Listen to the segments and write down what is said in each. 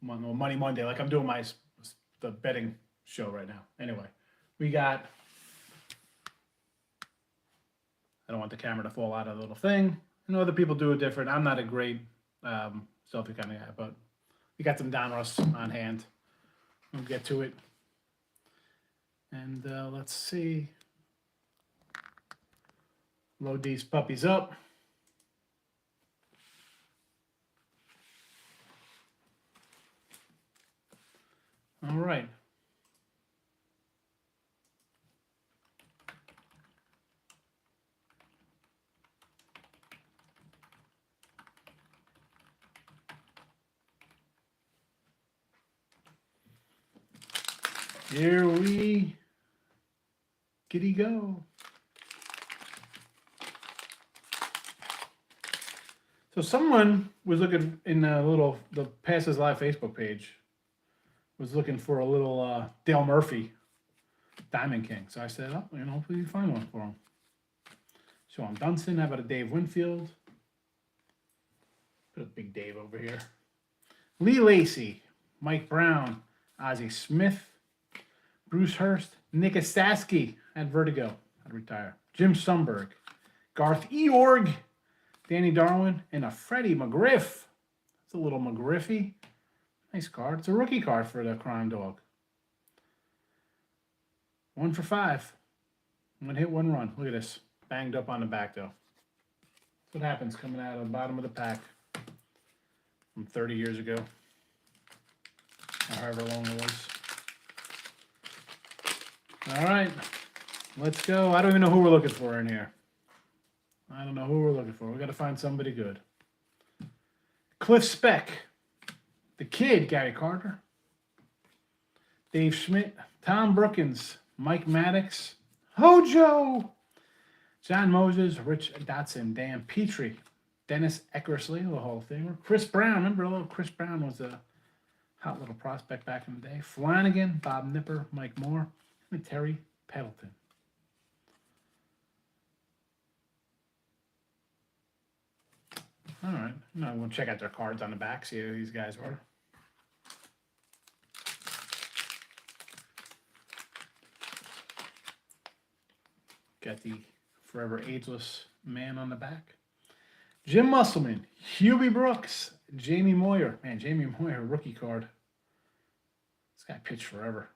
Money Monday, like I'm doing the betting show right now. Anyway, we got. I don't want the camera to fall out of the little thing. I know other people do it different. I'm not a great selfie kind of guy, but we got some Donruss on hand. We'll get to it. And let's see. Load these puppies up. All right. Here we giddy go. So someone was looking in the Passes Live Facebook page, was looking for a little Dale Murphy Diamond King. So I said, oh, hopefully you find one for him. Sean Dunston, how about a Dave Winfield? Put a big Dave over here. Lee Lacy, Mike Brown, Ozzie Smith, Bruce Hurst, Nick Astaski at Vertigo, had to retire. Jim Sumberg, Garth Eorg, Danny Darwin, and a Freddie McGriff. It's a little McGriffy. Nice card. It's a rookie card for the Crime Dog. 1 for 5. One hit, one run. Look at this. Banged up on the back, though. That's what happens coming out of the bottom of the pack from 30 years ago. Or however long it was. All right. Let's go. I don't even know who we're looking for in here. I don't know who we're looking for. We got to find somebody good. Cliff Speck. The Kid, Gary Carter. Dave Schmidt. Tom Brookins. Mike Maddox. Hojo. John Moses. Rich Dotson. Dan Petrie. Dennis Eckersley, the Hall of Famer. Chris Brown. Remember, little Chris Brown was a hot little prospect back in the day. Flanagan. Bob Nipper. Mike Moore. And Terry Pendleton. All right. Now we'll check out their cards on the back, see who these guys were. Got the forever ageless man on the back. Jim Musselman, Hubie Brooks, Jamie Moyer. Man, Jamie Moyer, rookie card. This guy pitched forever.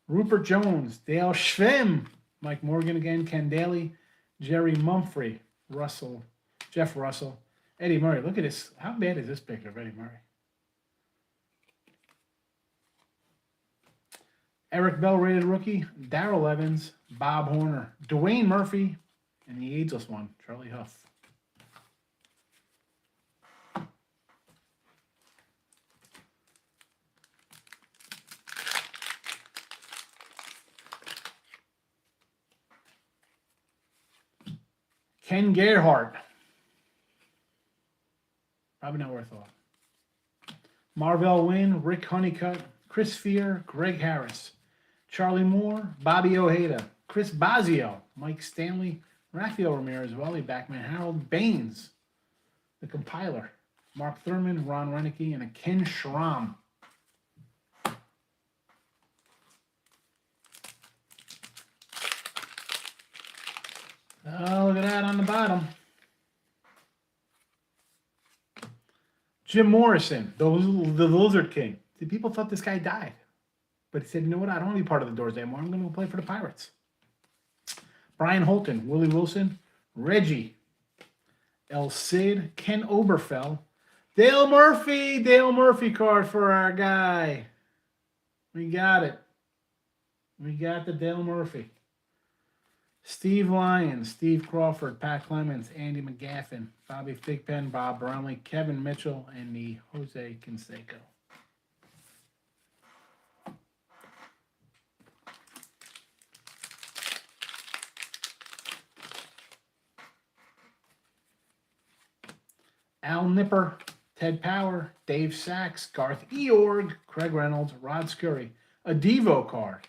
Rupert Jones, Dale Schwem, Mike Morgan again, Ken Daly, Jerry Mumphrey, Jeff Russell, Eddie Murray. Look at this. How bad is this picture of Eddie Murray? Eric Bell, rated rookie, Darrell Evans, Bob Horner, Dwayne Murphy, and the ageless one, Charlie Huff. Ken Gerhardt. Probably not worth a lot. Marvell Wynn, Rick Honeycutt, Chris Fear, Greg Harris, Charlie Moore, Bobby Ojeda, Chris Bazio, Mike Stanley, Rafael Ramirez, Wally Backman, Harold Baines, the compiler, Mark Thurman, Ron Renicky, and a Ken Schramm. Oh, look at that on the bottom. Jim Morrison, the Lizard King. See, people thought this guy died. But he said, you know what? I don't want to be part of the Doors anymore. I'm going to go play for the Pirates. Brian Holton, Willie Wilson, Reggie, El Cid, Ken Oberfell, Dale Murphy card for our guy. We got it. We got the Dale Murphy. Steve Lyons, Steve Crawford, Pat Clemens, Andy McGaffin, Bobby Thigpen, Bob Brownlee, Kevin Mitchell, and the Jose Canseco. Al Nipper, Ted Power, Dave Sachs, Garth Eorg, Craig Reynolds, Rod Scurry, a Devo card,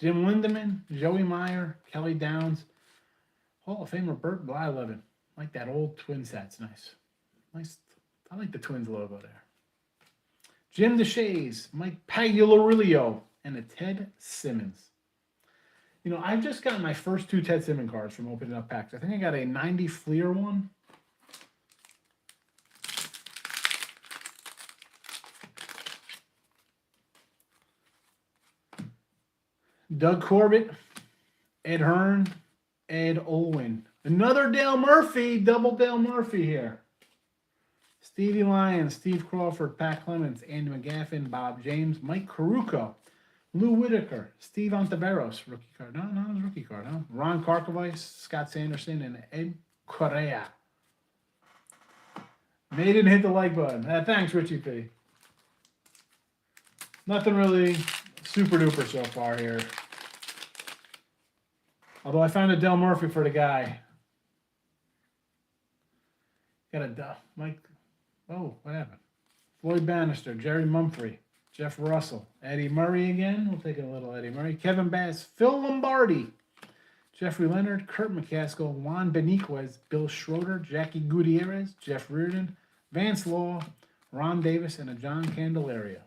Jim Lindemann, Joey Meyer, Kelly Downs, Hall of Famer Burt Blyleven. Like that old Twins hat's nice. Nice. I like the Twins logo there. Jim DeShays, Mike Pagliarillo, and a Ted Simmons. You know, I've just gotten my first 2 Ted Simmons cards from opening up packs. I think I got a 90 Fleer one. Doug Corbett, Ed Hearn, Ed Olwin. Another Dale Murphy, double Dale Murphy here. Stevie Lyons, Steve Crawford, Pat Clements, Andy McGaffin, Bob James, Mike Caruco, Lou Whitaker, Steve Ontiveros, rookie card. No, not his rookie card, huh? Ron Karkovice, Scott Sanderson, and Ed Correa. They didn't hit the like button. Thanks, Richie P. Nothing really super duper so far here. Although I found a Del Murphy for the guy. Got a Mike. Oh, what happened? Floyd Bannister, Jerry Mumphrey, Jeff Russell, Eddie Murray again. We'll take a little Eddie Murray. Kevin Bass, Phil Lombardi, Jeffrey Leonard, Kurt McCaskill, Juan Beniquez, Bill Schroeder, Jackie Gutierrez, Jeff Reardon, Vance Law, Ron Davis, and a John Candelaria.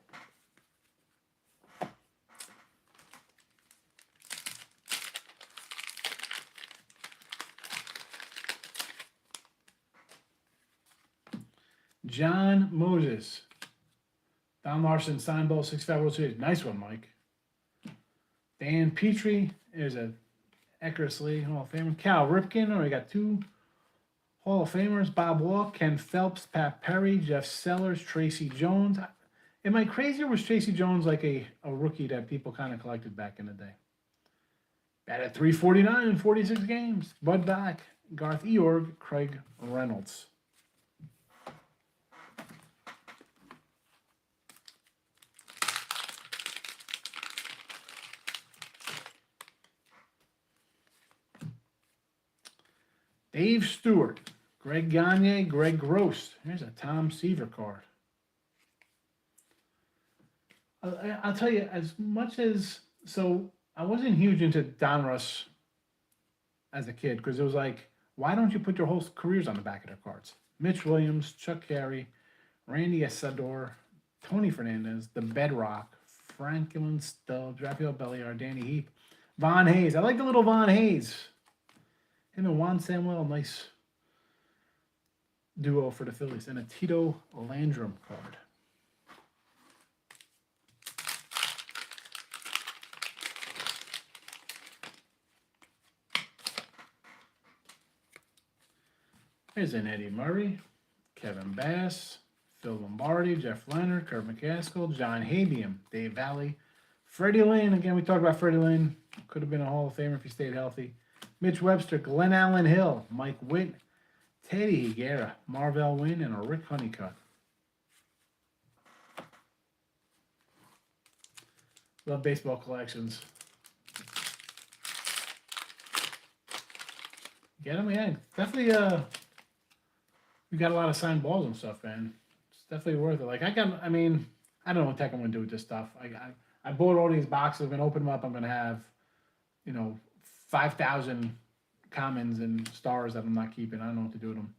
John Moses. Don Larson, signed ball, 6'5" World Series. Nice one, Mike. Dan Petrie. There's a Eckersley Hall of Famer. Cal Ripken. Oh, we got 2 Hall of Famers. Bob Walk, Ken Phelps, Pat Perry, Jeff Sellers, Tracy Jones. Am I crazy or was Tracy Jones like a rookie that people kind of collected back in the day? Batted .349 in 46 games. Bud Back, Garth Eorg, Craig Reynolds. Dave Stewart, Greg Gagne, Greg Gross. Here's a Tom Seaver card. I'll tell you, as much as, so I wasn't huge into Donruss as a kid because it was like, why don't you put your whole careers on the back of their cards? Mitch Williams, Chuck Carey, Randy Asador, Tony Fernandez, The Bedrock, Franklin Stubbs, Rafael Belliard, Danny Heap, Von Hayes. I like the little Von Hayes. Him and Juan Samuel, nice duo for the Phillies. And a Tito Landrum card. There's an Eddie Murray, Kevin Bass, Phil Lombardi, Jeff Leonard, Kurt McCaskill, John Habium, Dave Valley, Freddie Lynn. Again, we talked about Freddie Lynn. Could have been a Hall of Famer if he stayed healthy. Mitch Webster, Glenn Allen Hill, Mike Witt, Teddy Higuera, Marvell Wynn, and a Rick Honeycutt. Love baseball collections. Get them? Yeah, definitely. We got a lot of signed balls and stuff, man. It's definitely worth it. Like I don't know what the heck I'm gonna do with this stuff. I bought all these boxes. I'm gonna open them up. I'm gonna have, 5,000 commons and stars that I'm not keeping. I don't know what to do with them.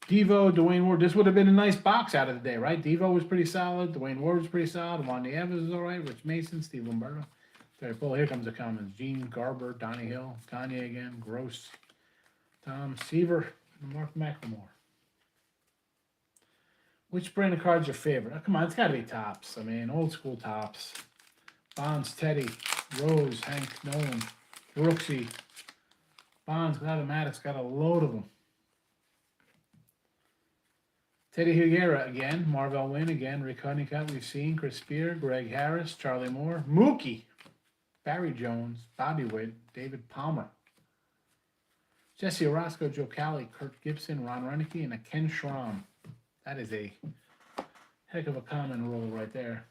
Devo, Dwayne Ward. This would have been a nice box out of the day, right? Devo was pretty solid. Dwayne Ward was pretty solid. Wandy Evans was all right. Rich Mason, Steve Lombardo. Terry Pull. Here comes the commons. Gene Garber, Donnie Hill, Kanye again, Gross, Tom Seaver, and Mark McLemore. Which brand of cards your favorite? Oh, come on, it's got to be Topps. I mean, old school Topps. Bonds, Teddy, Rose, Hank Nolan, Brooksy, Bonds, Automatic's got a load of them. Teddy Higuera again, Marvell Wynn again, Rick Honeycutt we've seen, Chris Spear, Greg Harris, Charlie Moore, Mookie, Barry Jones, Bobby Witt, David Palmer, Jesse Orozco, Joe Cali, Kurt Gibson, Ron Renicky, and a Ken Schramm. That is a heck of a common roll right there.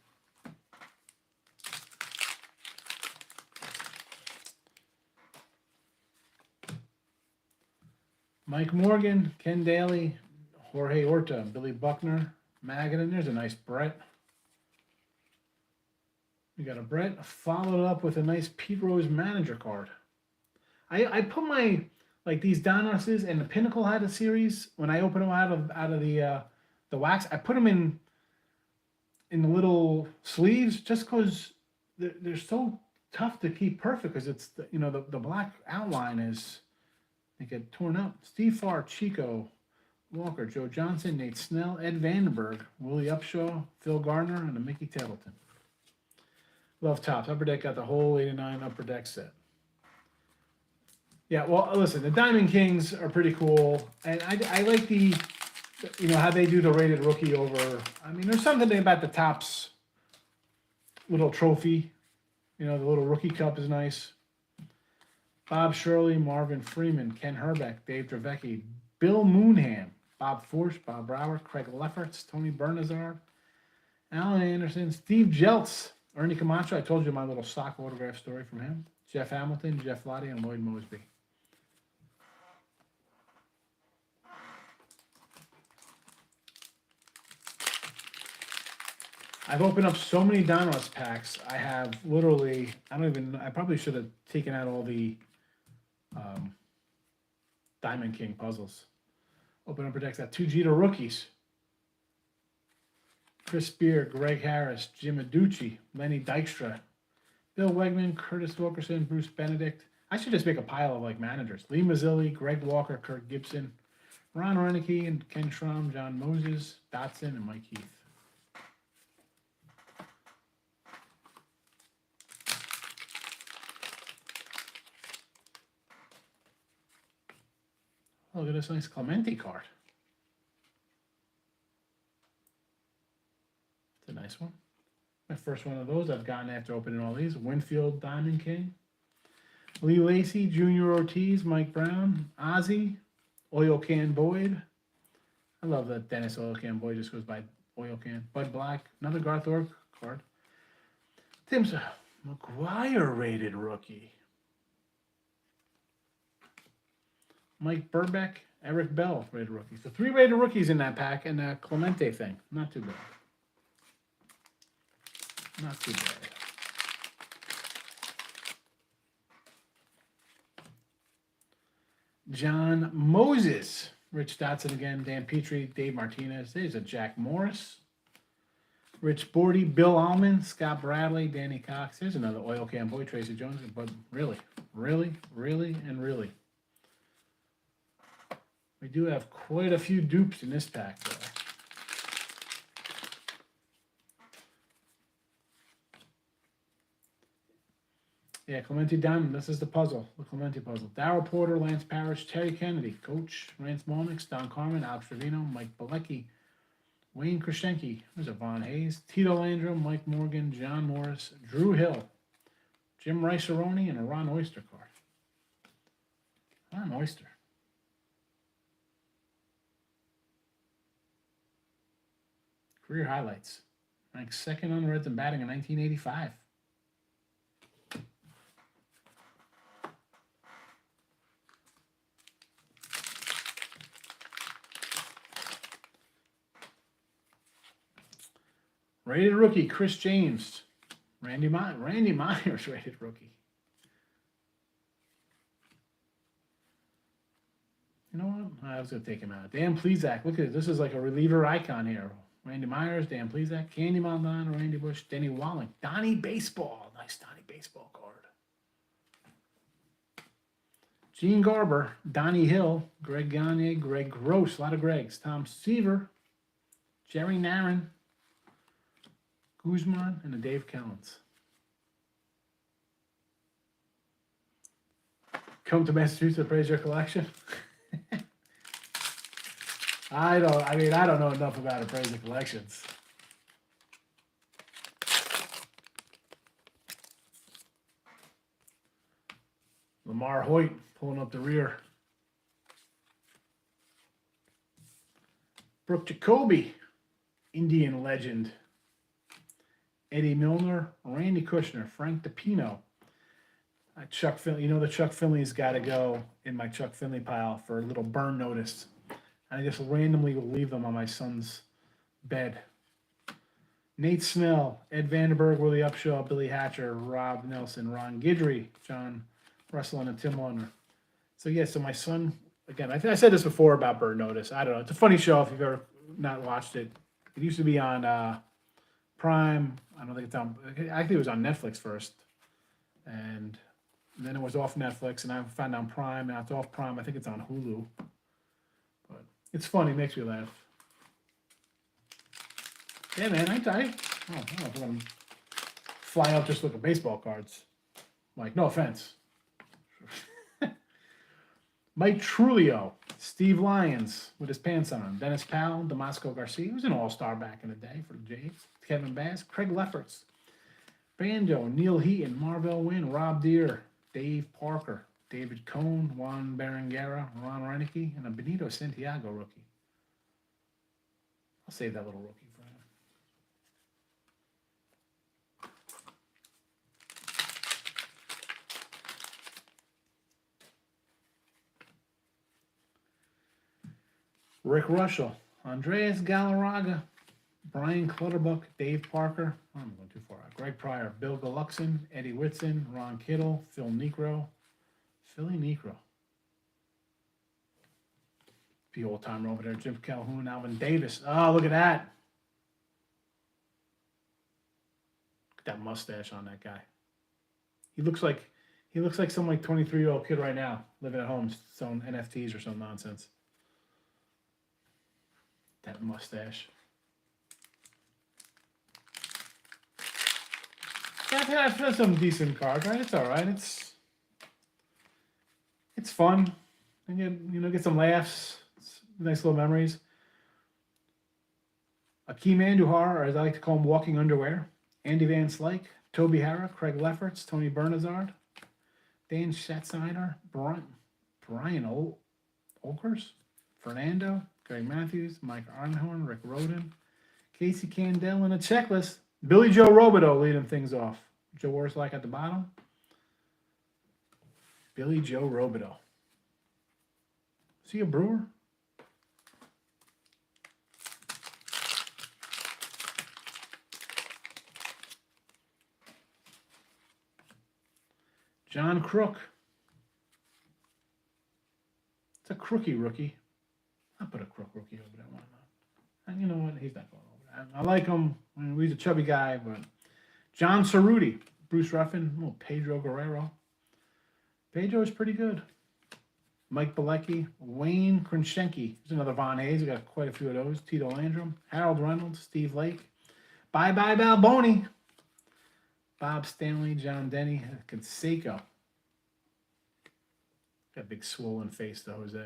Mike Morgan, Ken Daly, Jorge Horta, Billy Buckner, Magadan. There's a nice Brett. We got a Brett followed up with a nice Pete Rose manager card. I put my, like these Donrusses, and the Pinnacle had a series. When I opened them out of the wax, I put them in in the little sleeves just because they're so tough to keep perfect because it's the black outline is they get torn up. Steve Farr, Chico Walker, Joe Johnson, Nate Snell, Ed Vandenberg, Willie Upshaw, Phil Gardner, and a Mickey Tettleton. Love tops. Upper Deck got the whole 89 Upper Deck set. Yeah, well, listen, the Diamond Kings are pretty cool, and I like the how they do the rated rookie over. I mean, there's something about the Topps little trophy. The little rookie cup is nice. Bob Shirley, Marvin Freeman, Ken Herbeck, Dave Dravecki, Bill Moonham, Bob Forsch, Bob Brower, Craig Lefferts, Tony Bernazard, Alan Anderson, Steve Jeltz, Ernie Camacho. I told you my little sock autograph story from him. Jeff Hamilton, Jeff Lottie, and Lloyd Mosby. I've opened up so many Donruss packs. I have literally, I probably should have taken out all the Diamond King puzzles. Open up protects got 2 Jeter rookies. Chris Spear, Greg Harris, Jim Aducci, Lenny Dykstra, Bill Wegman, Curtis Wilkerson, Bruce Benedict. I should just make a pile of managers. Lee Mazzilli, Greg Walker, Kirk Gibson, Ron Renicky, and Ken Schramm, John Moses, Dotson, and Mike Heath. Oh, look at this nice Clemente card. It's a nice one. My first one of those I've gotten after opening all these. Winfield Diamond King. Lee Lacy, Junior Ortiz, Mike Brown, Ozzie, Oil Can Boyd. I love that Dennis Oil Can Boyd just goes by Oil Can. Bud Black, another Garth Org card. Tim's McGuire rated rookie. Mike Burbeck, Eric Bell rated rookies. So 3 rated rookies in that pack and a Clemente thing. Not too bad. Not too bad. John Moses, Rich Dotson again, Dan Petrie, Dave Martinez. There's a Jack Morris. Rich Bordy, Bill Allman, Scott Bradley, Danny Cox. There's another Oil Can Boy, Tracy Jones. But really, and really. We do have quite a few dupes in this pack, though. Yeah, Clemente Diamond. This is the puzzle, the Clemente puzzle. Darryl Porter, Lance Parrish, Terry Kennedy, Coach, Rance Malnix, Don Carmen, Alex Trevino, Mike Bilecki, Wayne Krashenki. There's a Von Hayes, Tito Landrum, Mike Morgan, John Morris, Drew Hill, Jim Rice-A-Roni, and a Ron Oyster card. Ron Oyster. Career highlights. Ranked 2nd on the Reds in batting in 1985. Rated rookie, Chris James. Randy Myers rated rookie. You know what? I was going to take him out. Dan Plesac. Look at it. This is like a reliever icon here. Randy Myers, Dan Plesac, Candy Maldon, Randy Bush, Denny Walling, Donnie Baseball. Nice Donnie Baseball card. Gene Garber, Donnie Hill, Greg Gagne, Greg Gross, a lot of Gregs, Tom Seaver, Jerry Narron, Guzman, and a Dave Kellens. Come to Massachusetts to praise your collection. I don't know enough about appraisal collections. Lamar Hoyt pulling up the rear. Brooke Jacoby, Indian legend. Eddie Milner, Randy Kushner, Frank DePino. Chuck Finley, the Chuck Finley's got to go in my Chuck Finley pile for a little burn notice. I just randomly will leave them on my son's bed. Nate Snell, Ed Vandenberg, Willie Upshaw, Billy Hatcher, Rob Nelson, Ron Guidry, John Russell, and Tim Lohner. So so my son, again, I said this before about Burn Notice. I don't know. It's a funny show if you've ever not watched it. It used to be on Prime. I don't think it's on. Actually, it was on Netflix first, and then it was off Netflix, and I found it on Prime. Now it's off Prime. I think it's on Hulu. But it's funny. Makes me laugh. Yeah, man. I don't know if I'm gonna fly out just to look at baseball cards. Like, no offense. Mike Trulio, Steve Lyons with his pants on, Dennis Powell, Damasco Garcia, he was an all-star back in the day for the Jays, Kevin Bass, Craig Lefferts, Banjo, Neil Heaton, Marvell Wynn, Rob Deere, Dave Parker, David Cohn, Juan Berenguera, Ron Reineke, and a Benito Santiago rookie. I'll save that little rookie for him. Rick Russell, Andreas Galarraga, Brian Clutterbuck, Dave Parker, I'm going too far out, Greg Pryor, Bill Gluckson, Eddie Whitson, Ron Kittle, Philly Necro. The old timer over there, Jim Calhoun, Alvin Davis. Oh, look at that. Look at that mustache on that guy. He looks like some like 23-year-old kid right now, living at home, selling NFTs or some nonsense. That mustache. Yeah, I've had some decent cards, right? It's all right. It's fun, and you get some laughs. It's nice little memories. Akeem Andujar, or as I like to call him, Walking Underwear. Andy Van Slyke, Toby Harrah, Craig Lefferts, Tony Bernazard, Dan Schatziner, Brian Olkers, Fernando, Greg Matthews, Mike Arnhorn, Rick Roden, Casey Candell, and a checklist. Billy Joe Robideau leading things off. Joe Orslak at the bottom. Billy Joe Robideau. Is he a Brewer? John Crook. It's a crookie rookie. I'll put a crook rookie over there. Why not? And you know what? He's not going over there. I like him. I mean, he's a chubby guy, but John Cerruti, Bruce Ruffin, Pedro Guerrero. Pedro is pretty good. Mike Bilecki, Wayne Kronshenki. There's another Von Hayes. We got quite a few of those. Tito Landrum, Harold Reynolds, Steve Lake. Bye Balboni. Bob Stanley, John Denny, Canseco. Got a big swollen face to Jose.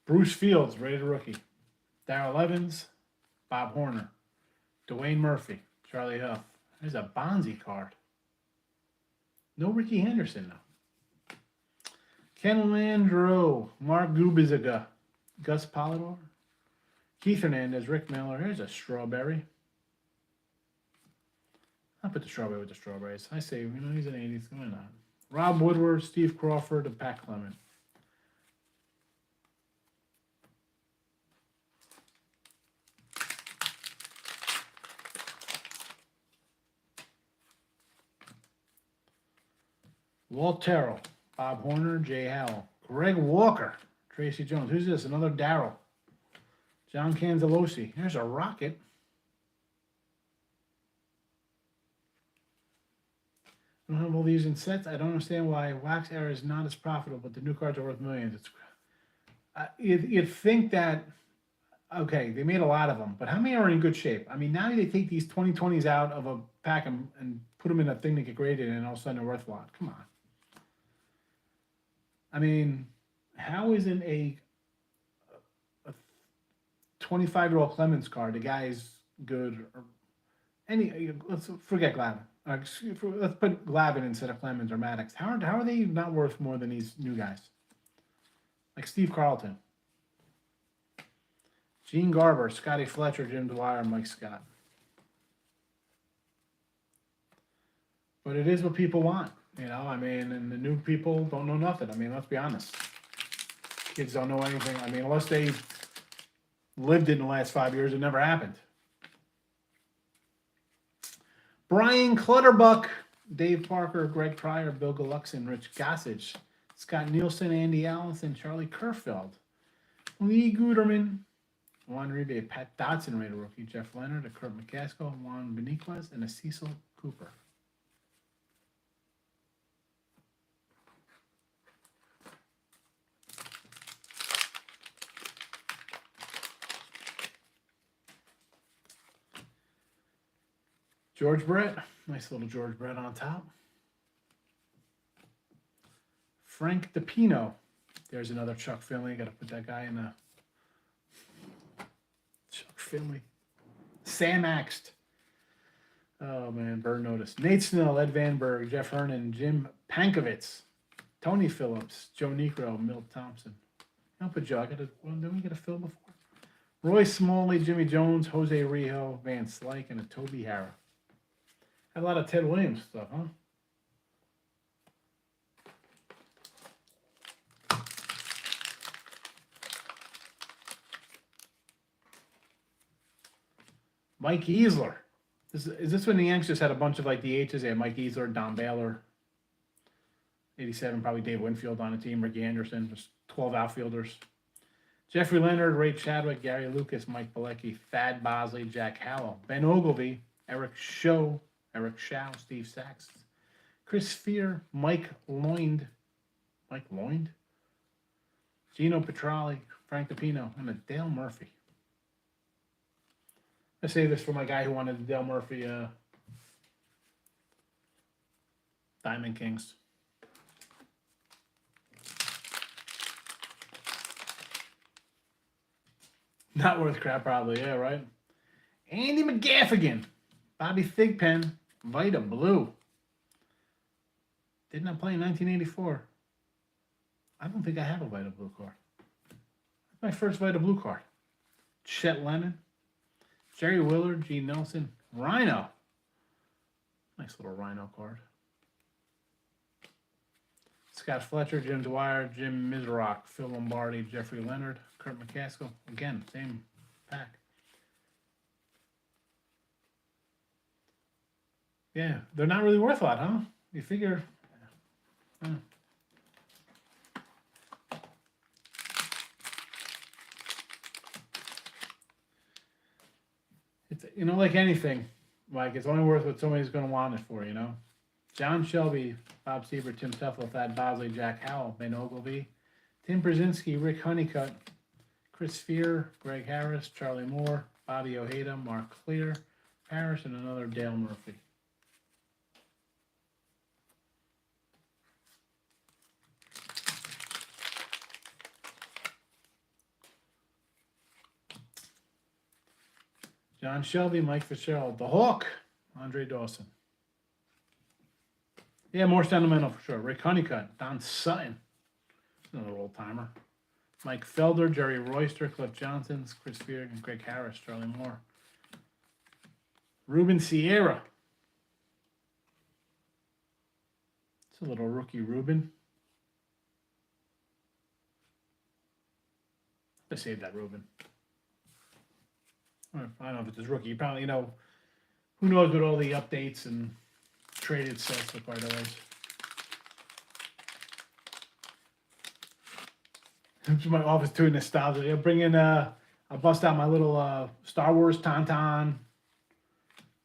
Bruce Fields, rated rookie. Darrell Evans, Bob Horner, Dwayne Murphy, Charlie Huff. There's a Bonzi card. No Ricky Henderson, though. Ken Landreau, Mark Gubizaga, Gus Polidor, Keith Hernandez, Rick Miller. Here's a strawberry. I'll put the strawberry with the strawberries. I say, he's an 80s. Why not? Rob Woodward, Steve Crawford, and Pat Clement. Walt Terrell, Bob Horner, Jay Howell, Greg Walker, Tracy Jones. Who's this? Another Darryl. John Canzalosi. Here's a Rocket. I don't have all these in sets. I don't understand why Wax Era is not as profitable, but the new cards are worth millions. You'd think that, okay, they made a lot of them, but how many are in good shape? I mean, now they take these 2020s out of a pack and put them in a thing to get graded, and all of a sudden they're worth a lot. Come on. I mean, how isn't a 25-year-old Clemens card, the guy's good, or let's forget Glavine. Let's put Glavine instead of Clemens or Maddox. How are they not worth more than these new guys? Like Steve Carlton, Gene Garber, Scotty Fletcher, Jim Dwyer, Mike Scott. But it is what people want, I mean, and the new people don't know nothing. I mean, let's be honest. Kids don't know anything. I mean, unless they lived it in the last 5 years, it never happened. Brian Clutterbuck, Dave Parker, Greg Pryor, Bill Gluckson, Rich Gossage, Scott Nielsen, Andy Allison, Charlie Kerfeld, Lee Guterman, Juan Uribe, Pat Dodson, Raider rookie, Jeff Leonard, a Kurt McCaskill, Juan Beniquez, and a Cecil Cooper. George Brett, nice little George Brett on top. Frank DePino, there's another Chuck Finley. Got to put that guy in a Chuck Finley. Sam Axt. Oh man, Bird notice. Nate Snell, Ed Vanberg, Jeff Hernan, Jim Pankovitz, Tony Phillips, Joe Negro, Milt Thompson. I'll put Joe. Didn't we get a fill before? Roy Smalley, Jimmy Jones, Jose Rijo, Van Slyke, and a Toby Harrah. Had a lot of Ted Williams stuff, huh? Mike Easler. Is this when the Yanks just had a bunch of like DHs? They had Mike Easler, Don Baylor, 87, probably Dave Winfield on the team, Ricky Anderson, just 12 outfielders. Jeffrey Leonard, Ray Chadwick, Gary Lucas, Mike Pilecki, Thad Bosley, Jack Howell, Ben Ogilvy, Eric Shaw, Steve Sachs, Chris Fear, Mike Loind, Gino Petrali, Frank DePino, and a Dale Murphy. I say this for my guy who wanted the Dale Murphy Diamond Kings. Not worth crap, probably. Yeah, right. Andy McGaffigan, Bobby Thigpen, Vita Blue. Did not play in 1984. I don't think I have a Vita Blue card. That's my first Vita Blue card. Chet Lennon, Jerry Willard, Gene Nelson, Rhino. Nice little Rhino card. Scott Fletcher, Jim Dwyer, Jim Mizrock, Phil Lombardi, Jeffrey Leonard, Kurt McCaskill. Again, same pack. Yeah, they're not really worth a lot, huh? You figure. Yeah. It's, you know, like anything, Mike, it's only worth what somebody's going to want it for, you know? John Shelby, Bob Seaver, Tim Teffel, Thad Bosley, Jack Howell, Ben Ogilvy, Tim Brzezinski, Rick Honeycutt, Chris Fear, Greg Harris, Charlie Moore, Bobby Ojeda, Mark Clear, Harris, and another Dale Murphy. John Shelby, Mike Fitzgerald, The Hawk, Andre Dawson. Yeah, more sentimental for sure. Rick Honeycutt, Don Sutton, another old timer. Mike Felder, Jerry Royster, Cliff Johnson, Chris Fear, and Greg Harris, Charlie Moore. Ruben Sierra. It's a little rookie Ruben. Let's save that Ruben. I don't know if it's his rookie. Probably, you know, who knows with all the updates and traded sets look like those. To my office too, nostalgia. I'll bring in, I'll bust out my little Star Wars Tauntaun.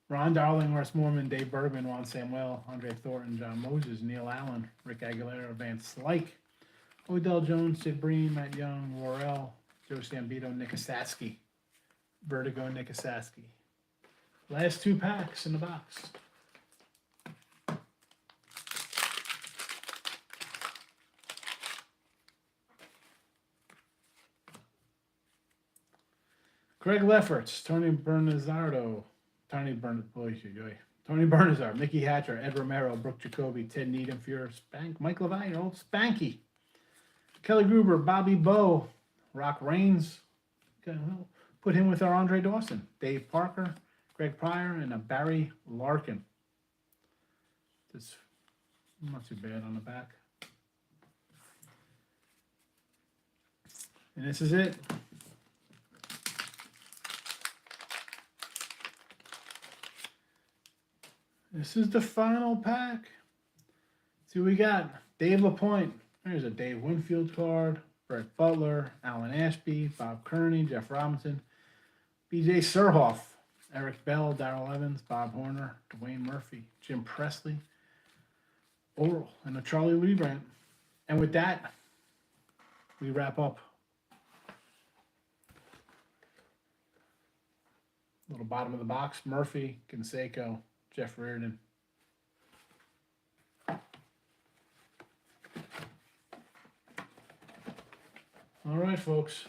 Ron Darling, Russ Moorman, Dave Bergman, Juan Samuel, Andre Thornton, John Moses, Neil Allen, Rick Aguilera, Van Slyke, Odell Jones, Sid Breen, Matt Young, Worrell, Joe Stambito, Nick Asaski, Vertigo, Nick Asaski. Last two packs in the box. Greg Lefferts, Tony Bernazardo, Tony Bernazar, Mickey Hatcher, Ed Romero, Brooke Jacoby, Ted Needham, Fuhrer, Mike Levine, old Spanky, Kelly Gruber, Bobby Bowe, Rock Reigns. Okay, well, put him with our Andre Dawson, Dave Parker, Greg Pryor, and a Barry Larkin. It's not too bad on the back. And this is it. This is the final pack. See what we got. Dave LaPointe. There's a Dave Winfield card. Brett Butler, Alan Ashby, Bob Kearney, Jeff Robinson, B.J. Surhoff, Eric Bell, Darrell Evans, Bob Horner, Dwayne Murphy, Jim Presley, Oral, and a Charlie Leibrandt. And with that, we wrap up. Little bottom of the box, Murphy, Canseco, Jeff Reardon. All right, folks.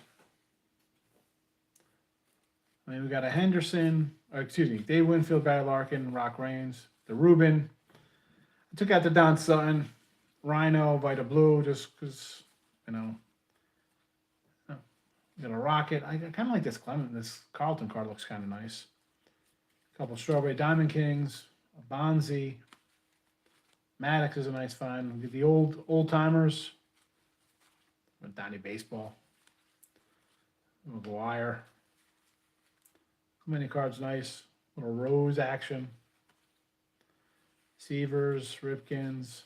I mean, we got a Henderson, or excuse me, Dave Winfield, Barry Larkin, Rock Raines, the Rubin. I took out the Don Sutton, Rhino, Vita Blue, just because, you know, got a Rocket. I kind of like this Clement. This Carlton card looks kind of nice. A couple Strawberry Diamond Kings, a Bonzi. Maddox is a nice find. We'll get the old timers. With Donnie Baseball. McGuire. Many cards nice. Little Rose action. Severs, Ripkins.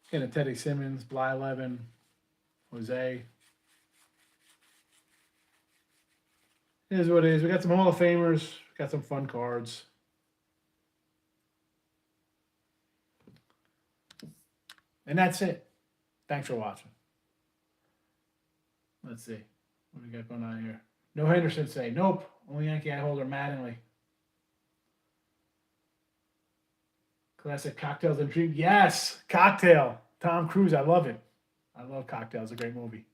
Getting a Teddy Simmons, Bly Levin, Jose. It is what it is. We got some Hall of Famers. Got some fun cards. And that's it. Thanks for watching. Let's see. What do we got going on here? No Henderson say. Nope. Only Yankee eye holder Mattingly. Classic Cocktails and Dreams. Yes. Cocktail. Tom Cruise. I love it. I love Cocktail. It's a great movie.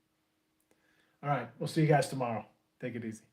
All right. We'll see you guys tomorrow. Take it easy.